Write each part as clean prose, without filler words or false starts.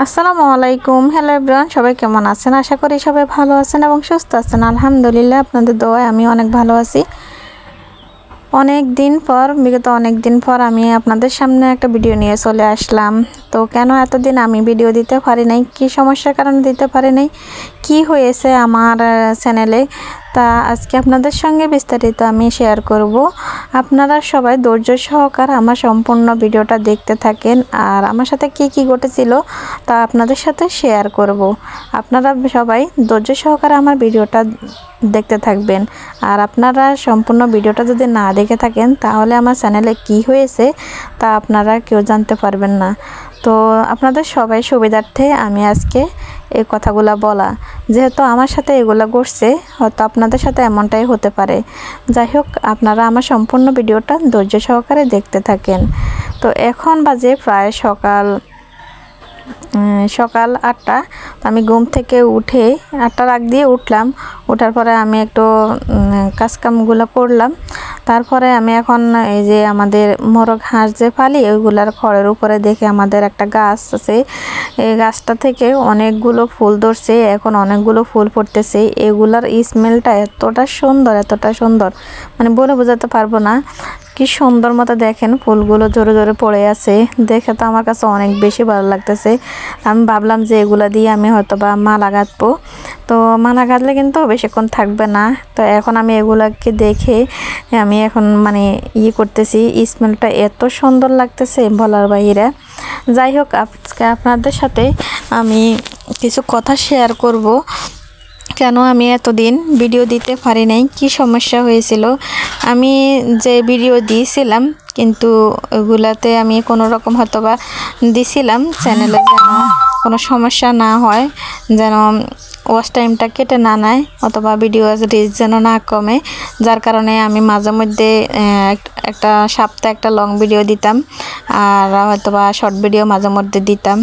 আসসালামু আলাইকুম। Hello everyone, সবাই কেমন আছেন? আশা করি সবাই ভালো আছেন এবং সুস্থ আছেন। আলহামদুলিল্লাহ, আপনাদের দোয়ায় আমি অনেক ভালো আছি। বিগত অনেক দিন পর আমি আপনাদের সামনে একটা ভিডিও নিয়ে চলে আসলাম। তো কেন এতদিন আমি ভিডিও দিতে পারি নাই, কি সমস্যার কারণে দিতে পারি নাই, কি হয়েছে আমার চ্যানেলে, তা আজকে আপনাদের সঙ্গে বিস্তারিত আমি শেয়ার করব। আপনারা সবাই ধৈর্য সহকারে আমার সম্পূর্ণ ভিডিওটা দেখতে থাকেন আর আমার সাথে কি ঘটেছিল তা আপনাদের সাথে শেয়ার করব। আপনারা সবাই ধৈর্য সহকারে আমার ভিডিওটা দেখতে থাকবেন। আর আপনারা সম্পূর্ণ ভিডিওটা যদি না দেখে থাকেন তাহলে আমার চ্যানেলে কি হয়েছে তা আপনারা কেউ জানতে পারবেন না। তো আপনাদের সবাই সুবিধার্থে আমি আজকে এই কথাগুলো বলা, যেহেতু আমার সাথে এগুলো ঘটছে, হয়তো আপনাদের সাথে এমনটাই হতে পারে। যাই হোক, আপনারা আমার সম্পূর্ণ ভিডিওটা ধৈর্য সহকারে দেখতে থাকেন। তো এখন বাজে প্রায় সকাল 8টা। আমি ঘুম থেকে উঠে 8টার আগ দিয়ে উঠলাম। ওঠার পরে আমি একটু কাজকামগুলো করলাম। তারপরে আমি এখন এই যে আমাদের মোরগ হাঁস যে পালি ওইগুলার খড়ের উপরে দেখে আমাদের একটা গাছ আছে, এই গাছটা থেকে অনেকগুলো ফুল ধরছে, এখন অনেকগুলো ফুল ফুটতেছে। এগুলার স্মেলটা এতটা সুন্দর, মানে বলে বোঝাতে পারবো না। কি সুন্দর মতো দেখেন, ফুলগুলো জোরে জোরে পড়ে আছে, দেখে তো আমার কাছে অনেক বেশি ভালো লাগতেছে। আমি ভাবলাম যে এগুলা দিয়ে আমি হয়তো বা মালা গাঁথবো। তো মালা গাঁথলে কিন্তু বেশিক্ষণ থাকবে না। তো এখন আমি এগুলাকে দেখে আমি এখন মানে করতেছি, স্মেলটা এত সুন্দর লাগতেছে বলার বাহিরে। যাই হোক, আজকে আপনাদের সাথে আমি কিছু কথা শেয়ার করব। কেন আমি এতদিন ভিডিও দিতে পারি নাই, কি সমস্যা হয়েছিল। আমি যে ভিডিও দিয়েছিলাম কিন্তু ওগুলাতে আমি কোনো রকম হয়তো বা দিছিলাম চ্যানেলে, যেন কোনো সমস্যা না হয়, যেন ওয়াচ টাইমটা কেটে না নেয় অথবা ভিডিও রিচ যেন না কমে। যার কারণে আমি মাঝে মধ্যে একটা সপ্তাহে একটা লং ভিডিও দিতাম আর হয়তো বা শর্ট ভিডিও মাঝে মধ্যে দিতাম।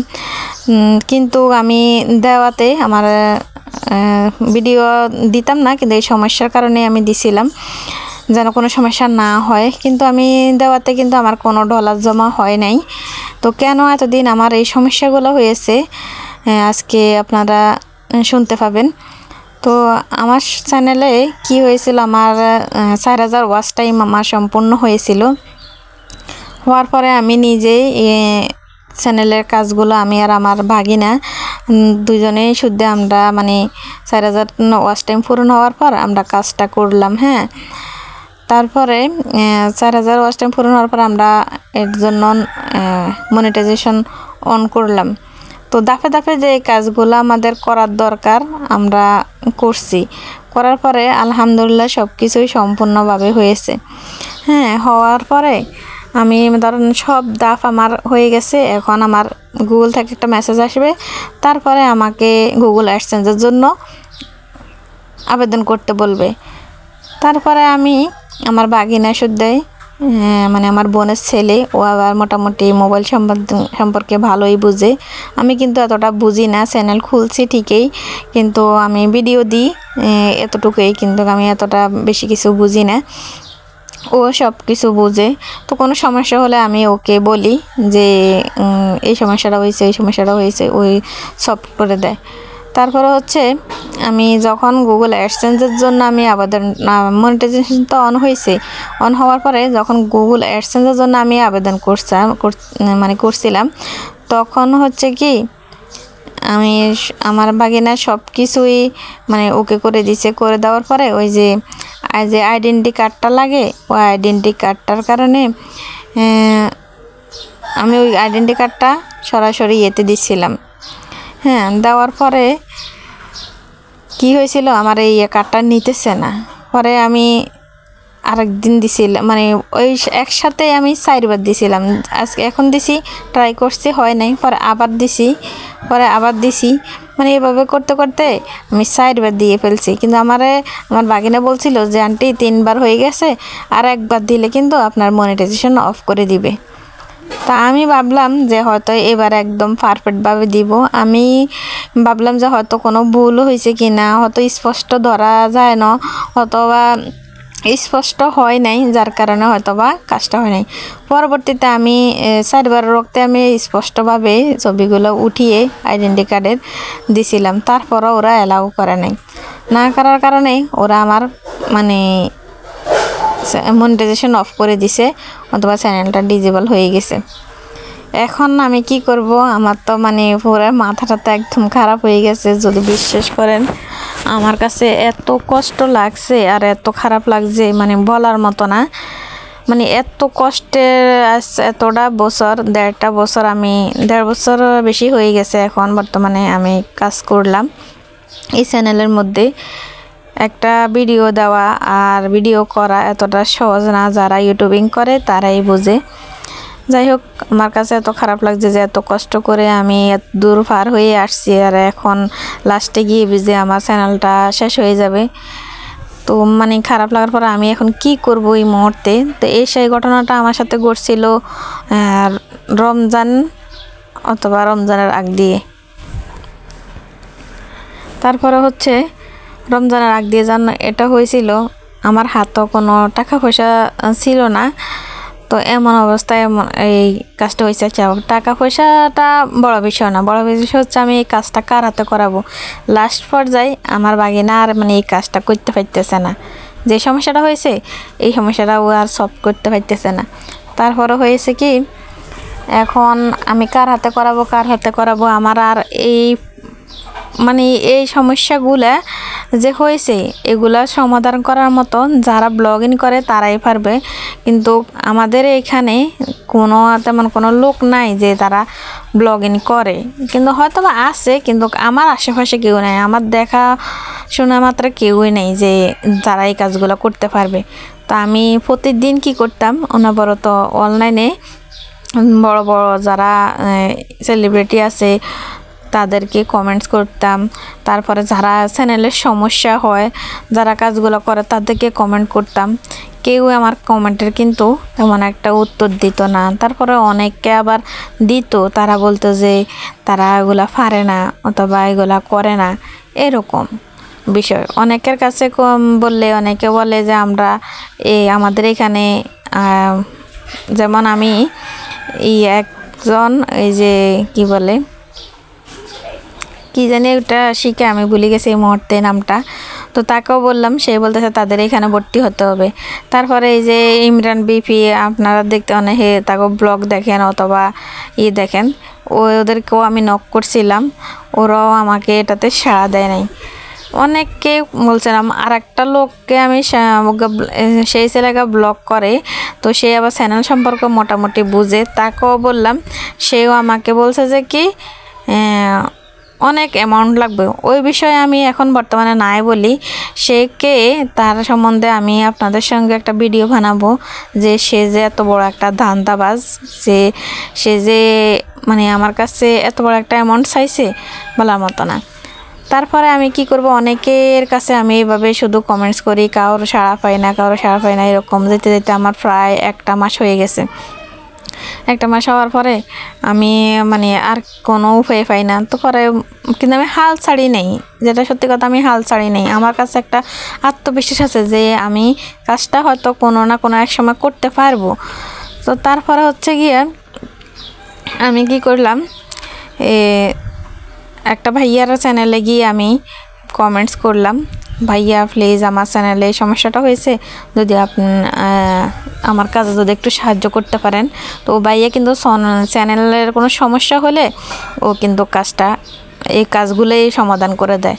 কিন্তু আমি দেওয়াতে আমার ভিডিও দিতাম না, কিন্তু এই সমস্যার কারণে আমি দিছিলাম যেন কোনো সমস্যা না হয়। কিন্তু আমি দেওয়াতে কিন্তু আমার কোনো ডলার জমা হয় নাই। তো কেন এতদিন আমার এই সমস্যাগুলো হয়েছে আজকে আপনারা শুনতে পাবেন। তো আমার চ্যানেলে কি হয়েছিল, আমার 4000 ওয়াচ টাইম আমার সম্পূর্ণ হয়েছিল। হওয়ার পরে আমি নিজেই চ্যানেলের কাজগুলো আমি আর আমার ভাগিনা দুজনেই শুদ্ধ আমরা মানে 4000 ওয়াচ টাইম পূরণ হওয়ার পর আমরা কাজটা করলাম। হ্যাঁ, তারপরে 4000 ওয়াচ টাইম পূরণ হওয়ার পর আমরা এর জন্য মনিটাইজেশন অন করলাম। তো ধাপে ধাপে যে কাজগুলো আমাদের করার দরকার আমরা করছি, করার পরে আলহামদুলিল্লাহ সব কিছুই সম্পূর্ণভাবে হয়েছে। হ্যাঁ, হওয়ার পরে আমি ধরেন সব ধাপ আমার হয়ে গেছে। এখন আমার গুগল থেকে একটা মেসেজ আসবে, তারপরে আমাকে গুগল অ্যাডসেন্সের জন্য আবেদন করতে বলবে। তারপরে আমি আমার বাগিনা শুদ্ধাই মানে আমার বোনের ছেলে, ও আবার মোটামুটি মোবাইল সম্পর্কে ভালোই বুঝে। আমি কিন্তু এতটা বুঝি না, চ্যানেল খুলছি ঠিকই কিন্তু আমি ভিডিও দিই এতটুকুই, কিন্তু আমি এতটা বেশি কিছু বুঝি না। ও সব কিছু বুঝে। তো কোনো সমস্যা হলে আমি ওকে বলি যে এই সমস্যাটা হয়েছে, ওই সলভ করে দেয়। তারপরে হচ্ছে আমি যখন গুগল অ্যাডসেন্সের জন্য আমি আবেদন, মনিটাইজেশন তো অন হয়েছে, অন হওয়ার পরে যখন গুগল অ্যাডসেন্সের জন্য আমি আবেদন করছিলাম, তখন হচ্ছে কি আমি আমার বাগিনা সব কিছুই মানে ওকে করে দিছে। করে দেওয়ার পরে ওই যে আইডেন্টি কার্ডটা লাগে, ওই আইডেন্টি কার্ডটার কারণে আমি ওই আইডেন্টি কার্ডটা সরাসরি ইয়েতে দিচ্ছিলাম। হ্যাঁ, দেওয়ার পরে কি হয়েছিল, আমার এই কার্ডটা নিতেছে না। পরে আমি আরেকদিন দিছিলাম, মানে ওই একসাথে আমি 4বার দিছিলাম। আজকে এখন দিছি, ট্রাই করছি, হয় নাই, পরে আবার দিছি, মানে এভাবে করতে করতে আমি 4বার দিয়ে ফেলছি। কিন্তু আমার বাগিনা বলছিল যে আন্টি 3বার হয়ে গেছে, আর একবার দিলে কিন্তু আপনার মনিটাইজেশন অফ করে দিবে। তা আমি ভাবলাম যে হয়তো এবার একদম পারফেক্টভাবে দিব। আমি ভাবলাম যে হয়তো কোনো ভুল হয়েছে কি না, হয়তো স্পষ্ট ধরা যায় না, অথবা স্পষ্ট হয় নাই, যার কারণে হয়তো বা কাজটা হয় নাই। পরবর্তীতে আমি 4বার রক্তে আমি স্পষ্টভাবে ছবিগুলো উঠিয়ে আইডেন্টি কার্ডের দিছিলাম, তারপরও ওরা অ্যালাউ করে নাই। না করার কারণে ওরা আমার মানে মনিটাইজেশন অফ করে দিছে, অথবা চ্যানেলটা ডিজেবল হয়ে গেছে। এখন আমি কি করব, আমার তো মানে পুরো মাথাটা তো একদম খারাপ হয়ে গেছে। যদি বিশ্বাস করেন, আমার কাছে এত কষ্ট লাগছে আর এত খারাপ লাগছে মানে বলার মতো না। মানে এত কষ্টের এতটা বছর, 1.5 বছর, আমি 1.5 বছর বেশি হয়ে গেছে এখন বর্তমানে আমি কাজ করলাম এই চ্যানেলের মধ্যে। একটা ভিডিও দেওয়া আর ভিডিও করা এতটা সহজ না, যারা ইউটিউবিং করে তারাই বোঝে। যাই হোক, আমার কাছে এত খারাপ লাগছে যে এত কষ্ট করে আমি এত দূর পার হয়ে আসছি, আর এখন লাস্টে গিয়ে বুঝে আমার চ্যানেলটা শেষ হয়ে যাবে। তো মানে খারাপ লাগার পর আমি এখন কি করব এই মুহূর্তে। তো সেই ঘটনাটা আমার সাথে ঘটছিল রমজান অথবা রমজানের আগ দিয়ে। তারপরে হচ্ছে রমজানের আগ দিয়ে এটা হয়েছিল, আমার হাতও কোনো টাকা পয়সা ছিল না। তো এমন অবস্থায় এই কাজটা হয়েছে। আচ্ছা, টাকা পয়সাটা বড় বিষয় না, বড় বিষয় হচ্ছে আমি এই কাজটা কার হাতে করাবো। লাস্ট পর্যায়ে আমার বাগিনা আর মানে এই কাজটা করতে পারতেছে না। যে সমস্যাটা হয়েছে এই সমস্যাটা ও আর সলভ করতে পারতেছে না। তারপরে হয়েছে কি, এখন আমি কার হাতে করাবো, আমার আর এই মানে এই সমস্যাগুলা যে হয়েছে এগুলা সমাধান করার মতো যারা ব্লগিং করে তারাই পারবে। কিন্তু আমাদের এখানে তেমন কোনো লোক নাই যে তারা ব্লগিং করে, কিন্তু হয়তো বা আছে, কিন্তু আমার আশেপাশে কেউ নাই, আমার দেখা শোনা মাত্র কেউই নেই যে যারা এই কাজগুলো করতে পারবে। তো আমি প্রতিদিন কি করতাম, অনবরত অনলাইনে বড় বড় যারা সেলিব্রিটি আছে তাদেরকে কমেন্টস করতাম। তারপরে যারা চ্যানেলের সমস্যা হয়, যারা কাজগুলো করে তাদেরকে কমেন্ট করতাম। কেউ আমার কমেন্টের কিন্তু তেমন একটা উত্তর দিত না। তারপরে অনেকে আবার দিত, তারা বলতো যে তারা এগুলা পারে না অথবা এগুলা করে না, এরকম বিষয়। অনেকের কাছে বললে অনেকে বলে যে আমরা আমাদের এখানে যেমন আমি একজন এই যে কি বলে কি জানি ওটা শিখে আমি ভুলে গেছি এই মুহূর্তে নামটা। তো তাকেও বললাম, সে বলতেছে তাদের এখানে ভর্তি হতে হবে। তারপরে এই যে ইমরান বিপি, আপনারা দেখতে অনেকে তাকে ব্লগ দেখেন অথবা দেখেন, ওদেরকেও আমি নক করছিলাম, ওরাও আমাকে এটাতে সাড়া দেয় নাই। অনেককে বলছিলাম, আর একটা লোককে আমি সেই ছেলেকে ব্লগ করে, তো সে আবার চ্যানেল সম্পর্কে মোটামুটি বুঝে, তাকেও বললাম। সেও আমাকে বলছে যে কি অনেক অ্যামাউন্ট লাগবে। ওই বিষয়ে আমি এখন বর্তমানে নাই বলি, তার সম্বন্ধে আমি আপনাদের সঙ্গে একটা ভিডিও বানাবো যে সে যে এত বড় একটা ধান্দাবাজ, সে যে মানে আমার কাছে এত বড় একটা অ্যামাউন্ট চাইছে বলার মতো না। তারপরে আমি কি করব, অনেকের কাছে আমি এইভাবে শুধু কমেন্টস করি, কারোর সাড়া পাই না, এরকম যেতে যেতে আমার প্রায় 1 মাস হয়ে গেছে। 1 মাস হওয়ার পরে আমি মানে আর কোনো উপায় পাই না। তো পরে কিন্তু আমি হাল ছাড়ি নেই, যেটা সত্যি কথা, আমি হাল ছাড়ি নেই। আমার কাছে একটা আত্মবিশ্বাস আছে যে আমি কাজটা হয়তো কোনো না কোনো এক সময় করতে পারবো। তো তারপরে হচ্ছে গিয়ে আমি কি করলাম, একটা ভাইয়ার চ্যানেলে গিয়ে আমি কমেন্টস করলাম, ভাইয়া প্লিজ আমার চ্যানেলে এই সমস্যাটা হয়েছে, যদি আপনি আমার কাজে যদি একটু সাহায্য করতে পারেন। তো ভাইয়া কিন্তু চ্যানেলের কোনো সমস্যা হলে ও কিন্তু এই কাজগুলোই সমাধান করে দেয়।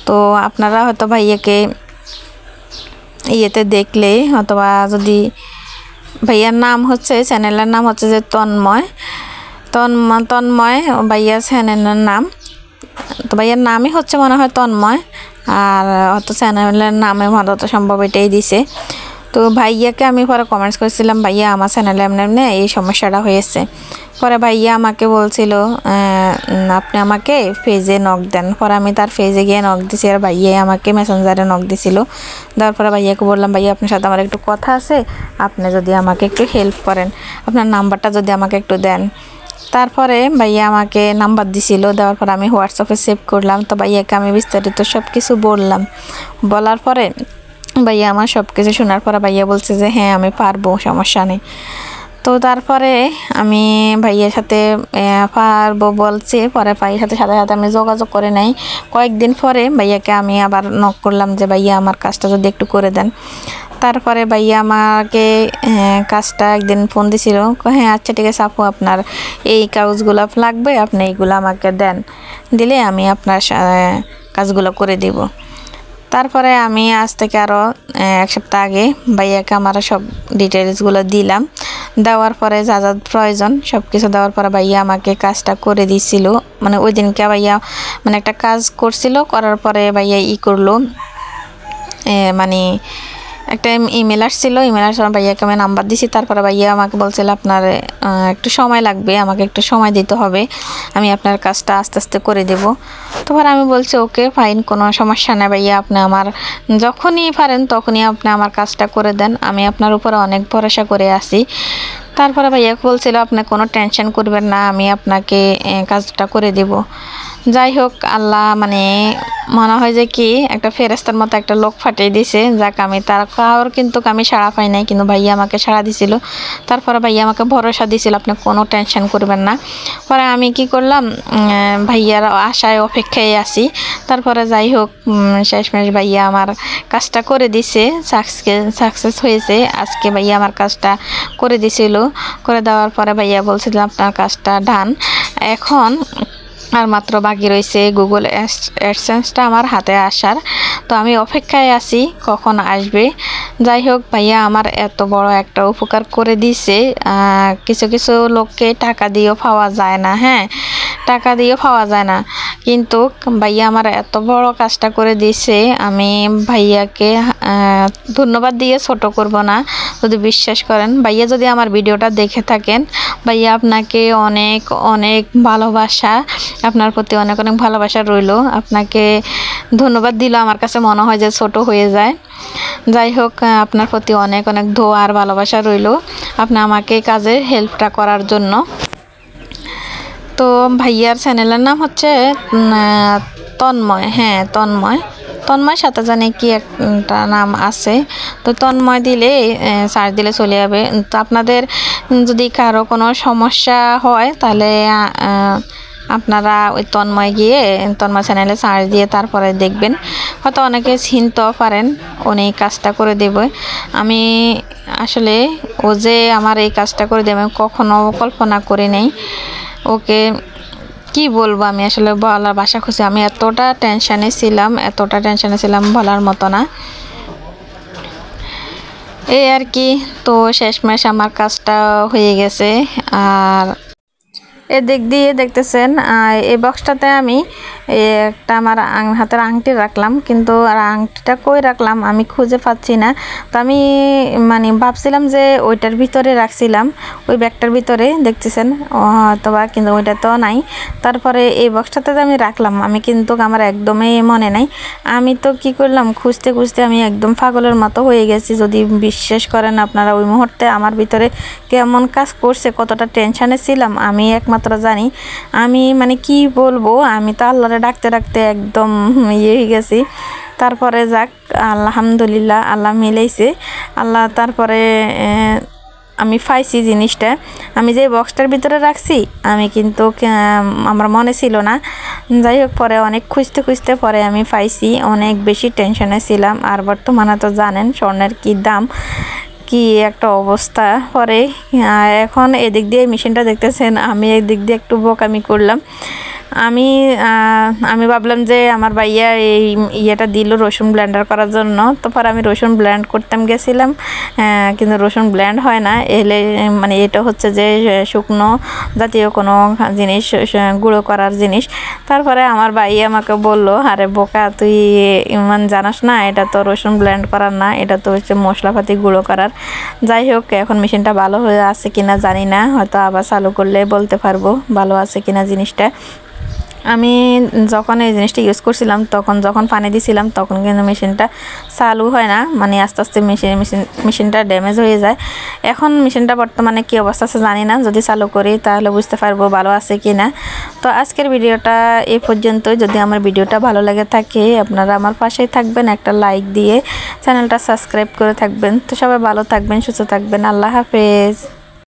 তো আপনারা হয়তো ভাইয়াকে দেখলে অথবা যদি ভাইয়ার নাম হচ্ছে, চ্যানেলের নাম হচ্ছে যে তন্ময় ভাইয়া চ্যানেলের নাম। তো ভাইয়ার নামই হচ্ছে মনে হয় তন্ময়, আর হয়তো চ্যানেলের নামে যত সম্ভব এটাই দিছে। তো ভাইয়াকে আমি পরে কমেন্টস করেছিলাম, ভাইয়া আমার চ্যানেলে এমনি এই সমস্যাটা হয়েছে। পরে ভাইয়া আমাকে বলছিল আপনি আমাকে পেজে নক দেন। পরে আমি তার পেজে গিয়ে নক দিছি, আর ভাইয়া আমাকে মেসেঞ্জারে নক দিছিল। দেওয়ার পরে ভাইয়াকে বললাম, ভাইয়া আপনার সাথে আমার একটু কথা আছে, আপনি যদি আমাকে একটু হেল্প করেন, আপনার নাম্বারটা যদি আমাকে একটু দেন। তারপরে ভাইয়া আমাকে নাম্বার দিছিল, দেওয়ার পর আমি হোয়াটসঅ্যাপে সেভ করলাম। তো ভাইয়াকে আমি বিস্তারিত সব কিছু বললাম। বলার পরে ভাইয়া আমার সব কিছু শোনার পরে ভাইয়া বলছে যে হ্যাঁ আমি পারবো, সমস্যা নেই। তো তারপরে আমি ভাইয়ের সাথে পারবো বলছি, পরে ভাইয়ের সাথে সাথে সাথে আমি যোগাযোগ করে নেই। কয়েকদিন পরে ভাইয়াকে আমি আবার নক করলাম যে ভাইয়া আমার কাজটা যদি একটু করে দেন। তারপরে ভাইয়া আমাকে কাজটা একদিন ফোন দিছিল, হ্যাঁ আচ্ছা ঠিক আছে আপু, আপনার এই কাগজগুলো লাগবে, আপনি এইগুলো আমাকে দেন, দিলে আমি আপনার কাজগুলো করে দিব। তারপরে আমি আজ থেকে আরও এক সপ্তাহ আগে ভাইয়াকে আমার সব ডিটেলসগুলো দিলাম। দেওয়ার পরে যা যা প্রয়োজন সব কিছু দেওয়ার পরে ভাইয়া আমাকে কাজটা করে দিছিল। মানে ওই দিনকে ভাইয়া মানে একটা কাজ করছিল, করার পরে ভাইয়া করলো, মানে একটা ইমেল আসছিল, ইমেল আসার ভাইয়াকে আমি নাম্বার দিছি। তারপরে ভাইয়া আমাকে বলছিল আপনার একটু সময় লাগবে, আমাকে একটু সময় দিতে হবে, আমি আপনার কাজটা আস্তে আস্তে করে দেব। তারপর আমি বলছি ওকে ফাইন, কোনো সমস্যা নেই ভাইয়া, আপনি আমার যখনই পারেন তখনই আপনি আমার কাজটা করে দেন, আমি আপনার উপরে অনেক ভরসা করে আছি। তারপরে ভাইয়া বলছিল আপনি কোনো টেনশন করবেন না, আমি আপনাকে কাজটা করে দেব। যাই হোক, আল্লাহ মানে মনে হয় যে কি একটা ফেরেস্তার মতো একটা লোক ফাটিয়ে দিছে, যাক আমি তার কারোর কিন্তু আমি সাড়া পাই নাই, কিন্তু ভাইয়া আমাকে সাড়া দিছিল। তারপরে ভাইয়া আমাকে ভরসা দিছিল আপনি কোনো টেনশন করবেন না। পরে আমি কি করলাম, ভাইয়ার আশায় অপেক্ষায় আছি। তারপরে যাই হোক শেষমেশ ভাইয়া আমার কাজটা করে দিছে, সাকসেস হয়েছে। আজকে ভাইয়া আমার কাজটা করে দিছিল, করে দেওয়ার পরে ভাইয়া বলছিল আপনার কাজটা ডান, এখন আর মাত্র বাকি রয়েছে গুগল অ্যাডসেন্সটা আমার হাতে আসার। তো আমি অপেক্ষায় আছি কখন আসবে। যাই হোক ভাইয়া আমার এত বড় একটা উপকার করে দিছে, কিছু কিছু লোককে টাকা দিয়েও পাওয়া যায় না, হ্যাঁ টাকা দিয়েও পাওয়া যায় না, কিন্তু ভাইয়া আমার এত বড় কাজটা করে দিছে। আমি ভাইয়াকে ধন্যবাদ দিয়ে ছোট করব না, যদি বিশ্বাস করেন। ভাইয়া যদি আমার ভিডিওটা দেখে থাকেন, ভাইয়া আপনাকে অনেক অনেক ভালোবাসা, আপনার প্রতি অনেক অনেক ভালোবাসা রইল। আপনাকে ধন্যবাদ দিল আমার কাছে মনে হয় যে ছোট হয়ে যায়। যাই হোক, আপনার প্রতি অনেক অনেক দোয়া আর ভালোবাসা রইল আপনি আমাকে কাজের হেল্পটা করার জন্য। তো ভাইয়ার চ্যানেলের নাম হচ্ছে তন্ময়, হ্যাঁ তন্ময় সাথে জানি কি একটা নাম আছে। তো তন্ময় দিলে সার্চ দিলে চলে যাবে। তো আপনাদের যদি কারো কোনো সমস্যা হয় তাহলে আপনারা ওই তন্ময় গিয়ে তন্ময় চ্যানেলে সার্চ দিয়ে তারপরে দেখবেন, হয়তো অনেকে চিনতেও পারেন, উনি কাজটা করে দেবে। আমি আসলে ও যে আমার এই কাজটা করে দেবে কখনো কল্পনা করি নাই। ওকে কি বলবো, আমি আসলে বলার ভাষা খুঁজছি, আমি এতটা টেনশানে ছিলাম বলার মতো না, এই আর কি। তো শেষমেশ আমার কাজটা হয়ে গেছে। আর এদিক দিয়ে দেখতেছেন এই বক্সটাতে আমি একটা আমার হাতের আংটি রাখলাম, কিন্তু আর আংটিটা কই রাখলাম আমি খুঁজে পাচ্ছি না। তো আমি মানে ভাবছিলাম যে ওইটার ভিতরে রাখছিলাম, ওই ব্যাগটার ভিতরে দেখতেছেন অথবা, কিন্তু ওইটা তো নাই। তারপরে এই বক্সটাতে আমি রাখলাম, আমি কিন্তু আমার একদমই মনে নাই। আমি তো কি করলাম, খুঁজতে খুঁজতে আমি একদম পাগলের মতো হয়ে গেছি। যদি বিশ্বাস করেন আপনারা, ওই মুহূর্তে আমার ভিতরে কেমন কাজ করছে, কতটা টেনশানে ছিলাম আমি একমাত্র জানি। আমি মানে কি বলবো, আমি তো আল্লাহরে ডাকতে ডাকতে একদম ইয়ে হয়ে গেছি। তারপরে যাক আলহামদুলিল্লাহ, আল্লাহ মিলাইছে, আল্লাহ তারপরে আমি পাইছি জিনিসটা। আমি যে বক্সটার ভিতরে রাখছি আমি কিন্তু আমার মনে ছিল না। যাই হোক, পরে অনেক খুঁজতে পরে আমি পাইছি। অনেক বেশি টেনশনে ছিলাম, আর বর্তমানে তো জানেন স্বর্ণের কি দাম, কি একটা অবস্থা। পরে এখন এদিক দিয়ে মেশিনটা দেখতেছেন, আমি এদিক দিয়ে একটু বোকামি করলাম। আমি ভাবলাম যে আমার ভাইয়া এই ইয়েটা দিল রসুন ব্লেন্ডার করার জন্য। তো পরে আমি রসুন ব্লেন্ড করতাম গেছিলাম, কিন্তু রসুন ব্লেন্ড হয় না। এলে মানে এটা হচ্ছে যে শুকনো জাতীয় কোনো জিনিস, গুঁড়ো করার জিনিস। তারপরে আমার ভাইয়া আমাকে বলল, আরে বোকা তুই ইমান জানাস না, এটা তো রসুন ব্লেন্ড করার না, এটা তো হচ্ছে মশলাপাতি গুঁড়ো করার। যাই হোক, এখন মেশিনটা ভালো হয়ে আছে কিনা জানি না, হয়তো আবার চালু করলে বলতে পারবো ভালো আছে কিনা জিনিসটা। আমি যখন এই জিনিসটা ইউজ করছিলাম তখন যখন পানি দিছিলাম তখন কিন্তু মেশিনটা চালু হয় না, মানে আস্তে আস্তে মেশিনটা ড্যামেজ হয়ে যায়। এখন মেশিনটা বর্তমানে কী অবস্থা আছে জানি না, যদি চালু করি তাহলে বুঝতে পারবো ভালো আছে কি না। তো আজকের ভিডিওটা এই পর্যন্তই। যদি আমার ভিডিওটা ভালো লাগে থাকে আপনারা আমার পাশেই থাকবেন, একটা লাইক দিয়ে চ্যানেলটা সাবস্ক্রাইব করে থাকবেন। তো সবাই ভালো থাকবেন, সুস্থ থাকবেন। আল্লাহ হাফেজ।